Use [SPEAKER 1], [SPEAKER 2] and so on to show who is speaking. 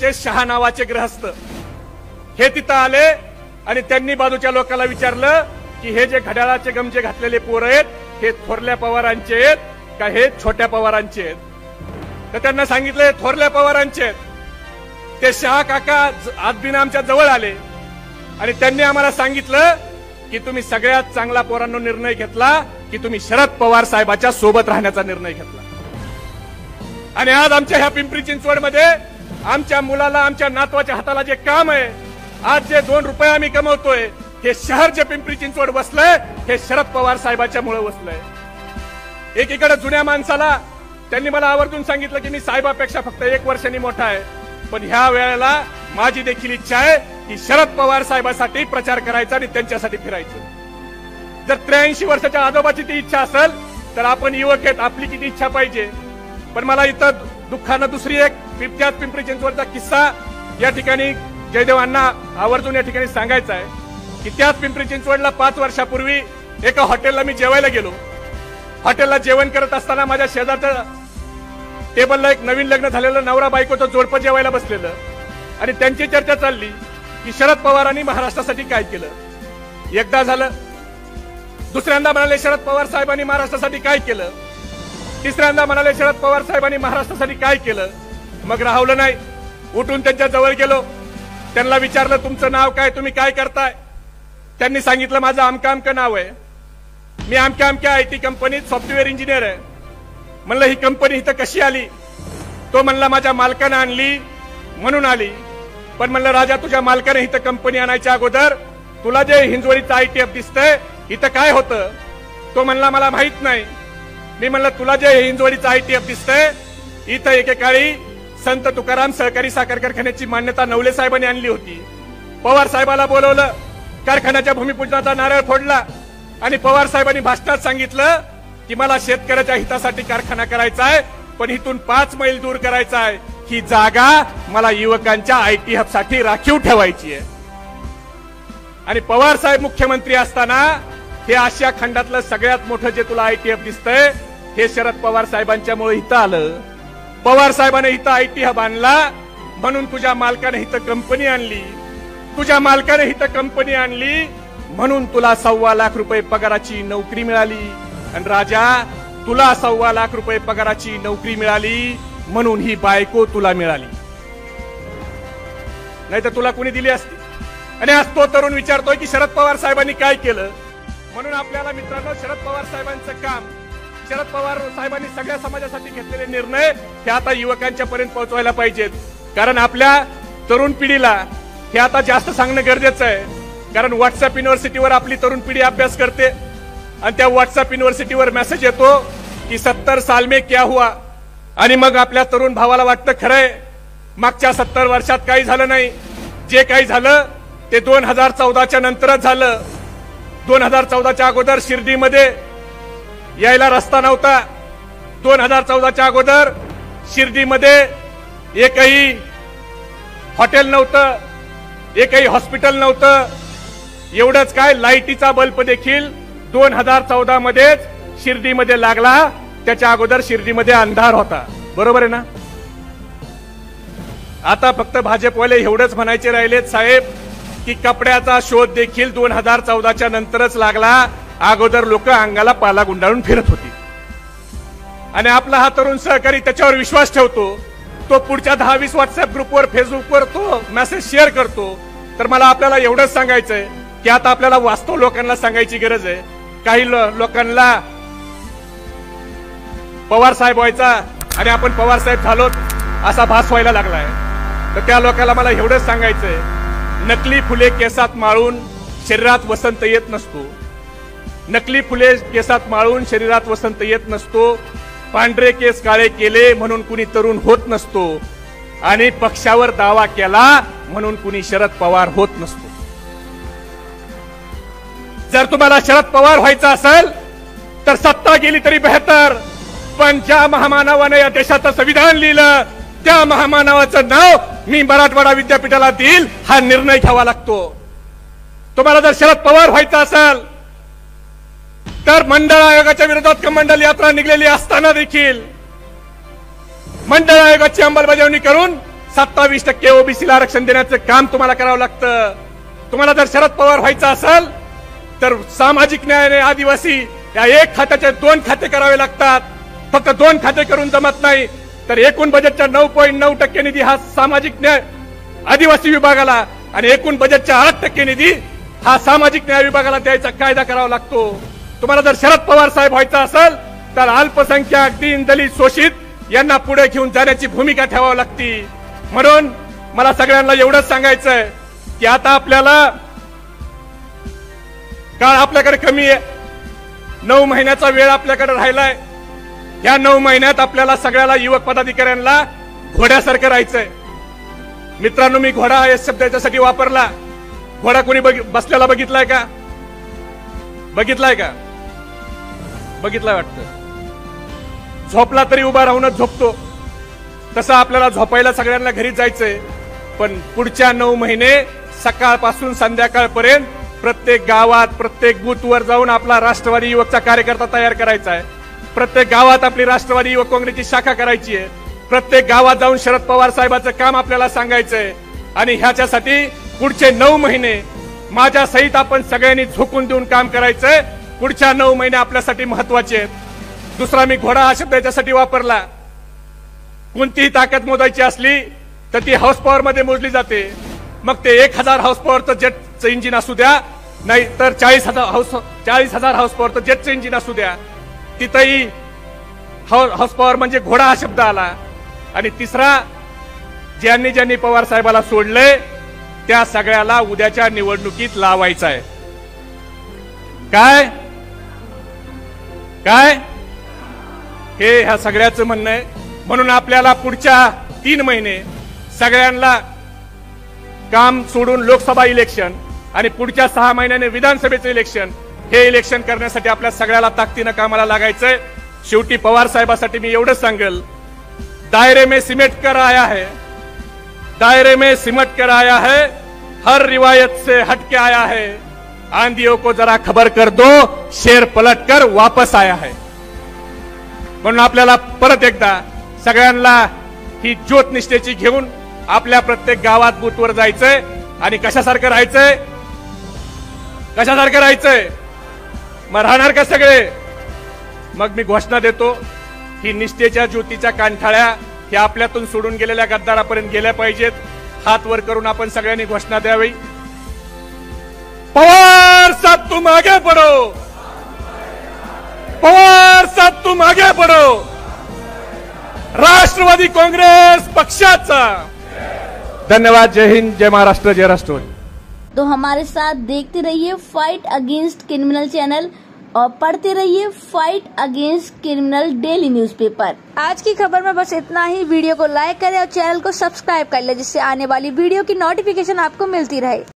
[SPEAKER 1] पक्षाचे शहा नावाचे ग्रहस्थ हे तिथं आले आणि त्यांनी बाजूच्या लोकांना विचारलं की हे जे घड्याळाचे गमजे घातलेले पोर आहेत हे थोरल्या पवारांचे आहेत का हे छोट्या पवारांचे आहेत? तर त्यांना सांगितलं थोरल्या पवारांचे आहेत. ते शहा काका आज बिन आमच्या जवळ आले आणि त्यांनी आम्हाला सांगितलं की तुम्ही सगळ्यात चांगला पोरांनो निर्णय घेतला की तुम्ही शरद पवार साहेबांच्या सोबत राहण्याचा निर्णय घेतला. आणि आज आमच्या ह्या पिंपरी चिंचवडमध्ये आमच्या मुलाला आमच्या नातवाच्या हाताला जे काम आहे, आज जे 2 रुपये आम्ही कमवतोय, हे शहर जे पिंपरी चिंचवड बसलंय हे शरद पवार साहेबांच्या मुळे बसलंय. एकीकडे जुन्या माणसाला त्यांनी मला आवर्जून सांगितलं की मी साहेबापेक्षा फक्त 1 वर्षांनी मोठा आहे, पण ह्या वेळेला माझी देखील इच्छा आहे की शरद पवार साहेबांसाठी प्रचार करायचा आणि त्यांच्यासाठी फिरायचं. जर 83 वर्षाच्या आजोबाची ती इच्छा असेल तर आपण युवक आहेत, आपली किती इच्छा पाहिजे. पण मला इथं दुःखानं दुसरी एक त्याच पिंपरी चिंचवडचा किस्सा या ठिकाणी जयदेवांना आवर्जून या ठिकाणी सांगायचा आहे की त्याच पिंपरी चिंचवडला 5 वर्षापूर्वी एका हॉटेलला मी जेवायला गेलो. हॉटेलला जेवण करत असताना माझ्या शेजारच्या टेबलला एक नवीन लग्न झालेलं नवरा बायकोचं जोडपं जेवायला बसलेलं आणि त्यांची चर्चा चालली की शरद पवारांनी महाराष्ट्रासाठी काय केलं. एकदा झालं, दुसऱ्यांदा म्हणाले शरद पवार साहेबांनी महाराष्ट्रासाठी काय केलं, तिसऱ्यांदा म्हणाले शरद पवार साहेबांनी महाराष्ट्रासाठी काय केलं. मग राहवलं नाही, उठून त्यांच्या जवळ गेलो. त्यांना विचारलं तुमचं नाव काय, तुम्ही काय करताय. त्यांनी सांगितलं माझं आमका आमका नाव आहे, मी आमक्या आमक्या IT कंपनीत सॉफ्टवेअर इंजिनियर आहे. म्हणलं ही कंपनी इथं कशी आली. तो म्हणला माझ्या मालकानं आणली म्हणून आली. पण म्हणलं राजा तुझ्या मालकाने इथं कंपनी आणायच्या अगोदर तुला जे हिंजवडीचं ITF दिसतंय इथं काय होतं. तो म्हणला मला माहित नाही. मी म्हणलं तुला जे हिंजवडीचं ITF दिसतंय इथं एकेकाळी संत तुकाराम सहकारी साखर कारखान्याची मान्यता नवले साहेबांनी आणली होती. पवार साहेबाला बोलवलं, कारखान्याच्या भूमिपूजनाचा नारळ फोडला आणि पवार साहेबांनी भाषणात सांगितलं की मला शेतकऱ्याच्या हितासाठी कारखाना करायचा आहे, पण इथून 5 मैल दूर करायचा आहे. ही जागा मला युवकांच्या IT हब साठी राखीव ठेवायची आहे. आणि पवार साहेब मुख्यमंत्री असताना हे आशिया खंडातलं सगळ्यात मोठं जे तुला ITF दिसतंय हे शरद पवार साहेबांच्यामुळे इथं आलं. पवार साहेबांनी इथं IT हब आणला म्हणून तुझ्या मालकाने इथं कंपनी आणली. तुझ्या मालकाने इथं कंपनी आणली म्हणून तुला 1.25 लाख रुपये पगाराची नोकरी मिळाली. आणि राजा तुला 1.25 लाख रुपये पगाराची नोकरी मिळाली म्हणून ही बायको तुला मिळाली, नाही तर तुला कुणी दिली असती. आणि आज तो तरुण विचारतोय की शरद पवार साहेबांनी काय केलं. म्हणून आपल्याला मित्रांनो शरद पवार साहेबांचं काम, शरद पवार साहेबांनी सगळ्या समाजासाठी घेतलेले निर्णय हे आता युवकांच्या पर्यंत पोहोचवायला पाहिजेत. कारण आपल्या तरुण पिढीला हे आता जास्त सांगणं गरजेचं आहे. कारण व्हॉट्सअप युनिव्हर्सिटीवर आपली तरुण पिढी अभ्यास करते आणि त्या व्हॉट्सअप युनिव्हर्सिटीवर मेसेज येतो की 70 साल में क्या हुआ. आणि मग आपल्या तरुण भावाला वाटतं खरंय मागच्या 70 वर्षात काही झालं नाही. जे काही झालं ते 2014च्या नंतरच झालं. 2014च्या अगोदर शिर्डीमध्ये यायला रस्ता नव्हता. 2014च्या अगोदर शिर्डीमध्ये एकही हॉटेल नव्हतं, एकही हॉस्पिटल नव्हतं. एवढंच काय, लाईटीचा बल्ब देखील 2014 मध्येच शिर्डीमध्ये लागला. त्याच्या अगोदर शिर्डीमध्ये अंधार होता. बरोबर आहे ना. आता फक्त भाजपवाले एवढंच म्हणायचे राहिलेत साहेब की कपड्याचा शोध देखील 2014च्या नंतरच लागला. अगोदर लोक अंगाला पाला गुंडाळून फिरत होती. आणि आपला हा तरुण सहकारी त्याच्यावर विश्वास ठेवतो. तो पुढच्या 10-20 व्हॉट्सअप ग्रुपवर फेसबुकवर तो मेसेज शेअर करतो. तर मला आपल्याला एवढंच सांगायचंय की आता आपल्याला वास्तव लोकांना सांगायची गरज आहे. काही लोकांना पवार साहेब व्हायचा आणि आपण पवार साहेब झालोत असा भास व्हायला लागलाय. तर त्या लोकांना मला एवढंच सांगायचंय, नकली फुले केसात माळून शरीरात वसंत येत नसतो. नकली फुले केसात माळून शरीरात वसंत येत नसतो. पांढरे केस काळे केले म्हणून कुणी तरुण होत नसतो. आणि पक्षावर दावा केला म्हणून कुणी शरद पवार होत नसतो. जर तुम्हाला शरद पवार व्हायचं असेल तर सत्ता गेली तरी बेहतर, पण ज्या महामानवाने या देशाचं संविधान लिहिलं त्या महामानवाचं नाव मी मराठवाडा विद्यापीठाला देईल हा निर्णय घ्यावा लागतो. तुम्हाला जर शरद पवार व्हायचं असेल तर मंडळ आयोगाच्या विरोधात कमंडल यात्रा निघलेली असताना देखील मंडळ आयोगाची अंमलबजावणी करून 27% ओबीसीला आरक्षण देण्याचं काम तुम्हाला करावं लागतं. तुम्हाला जर शरद पवार व्हायचं असेल तर सामाजिक न्याय आणि आदिवासी या एक खात्याचे 2 खाते करावे लागतात. फक्त 2 खाते करून जमत नाही, तर एकूण बजेटच्या 9.9% निधी हा सामाजिक न्याय आदिवासी विभागाला आणि एकूण बजेटच्या 8% निधी हा सामाजिक न्याय विभागाला द्यायचा कायदा करावा लागतो. तुम्हाला जर शरद पवार साहेब व्हायचं असेल तर अल्पसंख्याक, दीन, दलित, शोषित यांना पुढे घेऊन जाण्याची भूमिका ठेवावी लागती. म्हणून मला सगळ्यांना एवढंच सांगायचंय की आता आपल्याला काळ आपल्याकडे कमी आहे. 9 महिन्याचा वेळ आपल्याकडे राहिलाय. या 9 महिन्यात आपल्याला सगळ्याला युवक पदाधिकाऱ्यांना घोड्यासारखं राहायचंय. मित्रांनो, मी घोडा या शब्द याच्यासाठी वापरला. घोडा कोणी बसलेला बघितलाय का? बघितलाय का? बघितलाय वाटतं. झोपला तरी उभा राहूनच झोपतो. तसं आपल्याला झोपायला सगळ्यांना घरी जायचंय. पण पुढच्या 9 महिने सकाळपासून संध्याकाळपर्यंत प्रत्येक गावात, प्रत्येक बूथवर जाऊन आपला राष्ट्रवादी युवकचा कार्यकर्ता तयार करायचा आहे. प्रत्येक गावात आपली राष्ट्रवादी युवक काँग्रेसची शाखा करायची आहे. प्रत्येक गावात जाऊन शरद पवार साहेबांचं काम आपल्याला सांगायचंय. आणि ह्याच्यासाठी पुढचे 9 महिने माझ्या सहित आपण सगळ्यांनी झोकून देऊन काम करायचंय. पुढच्या 9 महिने आपल्यासाठी महत्वाचे आहेत. दुसरा मी घोडा हा शब्द याच्यासाठी वापरला. कोणतीही ताकद मोजायची असली तर ती हाऊस पॉवर मध्ये मोजली जाते. मग ते 1000 हाऊस पॉवरचं जेटचं इंजिन असू द्या, नाही तर 40,000 हाऊस पॉवरचं जेटचं इंजिन असू द्या, तिथंही हाऊस पॉवर म्हणजे घोडा हा शब्द आला. आणि तिसरा, ज्यांनी ज्यांनी पवार साहेबाला सोडले त्या सगळ्याला उद्याच्या निवडणुकीत लावायचं आहे. काय काय हे ह्या सगळ्याचं म्हणणं आहे. म्हणून आपल्याला पुढच्या 3 महिने सगळ्यांना काम सोडून लोकसभा इलेक्शन आणि पुढच्या 6 महिन्याने विधानसभेचं इलेक्शन, हे इलेक्शन करण्यासाठी आपल्या सगळ्याला ताकदीनं कामाला लागायचंय. शेवटी पवार साहेबांसाठी मी एवढंच सांगेल, दायरे में सिमट कर आया है, दायरे में सिमट कर आया है, हर रिवायत से हटके आया है, आंधियों को जरा खबर कर दो, शेर पलट कर वापस आया है. म्हणून आपल्याला परत एकदा सगळ्यांना ही ज्योत निष्ठेची घेऊन आपल्या प्रत्येक गावात बूथवर जायचंय. आणि कशासारखं राहायचंय? कशासारखं राहायचंय? मग राहणार का सगळे? मग मी घोषणा देतो, ही निष्ठेच्या ज्योतीच्या कांठाळ्या ह्या आपल्यातून सोडून गेलेल्या गद्दारापर्यंत गेल्या पाहिजेत. हात वर करून आपण सगळ्यांनी घोषणा द्यावी. पवार साहब तुम आगे बढ़ो, पवार साहब तुम आगे बढ़ो. राष्ट्रवादी काँग्रेस पक्षाचा धन्यवाद. जय हिंद, जय महाराष्ट्र, जय राष्ट्रवादी.
[SPEAKER 2] तो हमारे साथ देखते रहिए फाइट अगेंस्ट क्रिमिनल चैनल और पढ़ते रहिए fight against criminal daily newspaper. आज की खबर में बस इतना ही. वीडियो को लाइक करें और चैनल को सब्सक्राइब कर ले, जिससे आने वाली वीडियो की नोटिफिकेशन आपको मिलती रहे.